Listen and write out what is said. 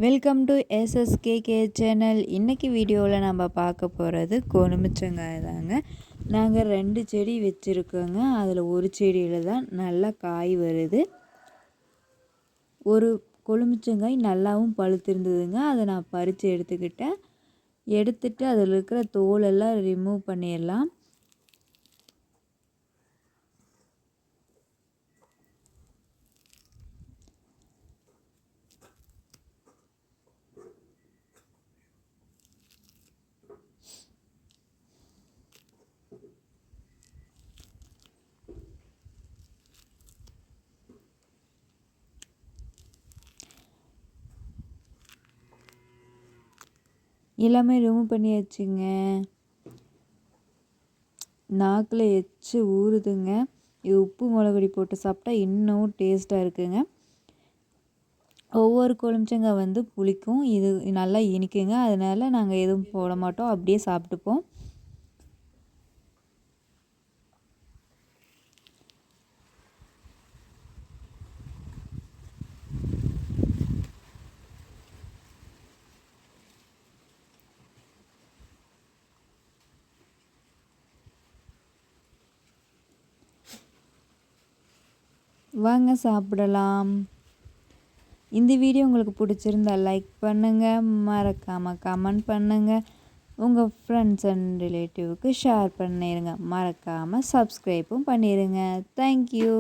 Welcome to எஸ்எஸ்கேகே channel. இன்றைக்கி வீடியோவில் நம்ம பார்க்க போகிறது கொழுமிச்சங்காய் தாங்க. நாங்கள் 2 செடி வச்சுருக்கோங்க. அதில் ஒரு செடியில் தான் நல்லா காய் வருது. ஒரு கொழுமிச்சங்காய் நல்லாவும் பழுத்திருந்ததுங்க. அதை நான் பறித்து எடுத்துக்கிட்டேன். எடுத்துட்டு அதில் இருக்கிற தோலெல்லாம் ரிமூவ் பண்ணிடலாம். எல்லாமே ரிமூவ் பண்ணியாச்சுங்க. நாக்கில் எச்சு ஊறுதுங்க. இது உப்பு மிளகுடி போட்டு சாப்பிட்டா இன்னும் டேஸ்ட்டாக இருக்குங்க. ஒவ்வொரு கொழுமிச்சங்காய் புளிக்கும், இது நல்லா இனிக்குங்க. அதனால் நாங்கள் எதுவும் போட மாட்டோம், அப்படியே சாப்பிட்டுப்போம். வாங்க சாப்பிடலாம். இந்த வீடியோ உங்களுக்கு பிடிச்சிருந்தா லைக் பண்ணுங்கள், மறக்காமல் கமெண்ட் பண்ணுங்கள், உங்கள் ஃப்ரெண்ட்ஸ் அண்ட் ரிலேட்டிவ்க்கு ஷேர் பண்ணிடுங்க, மறக்காமல் சப்ஸ்கிரைப்பும் பண்ணிடுங்க. தேங்க்யூ.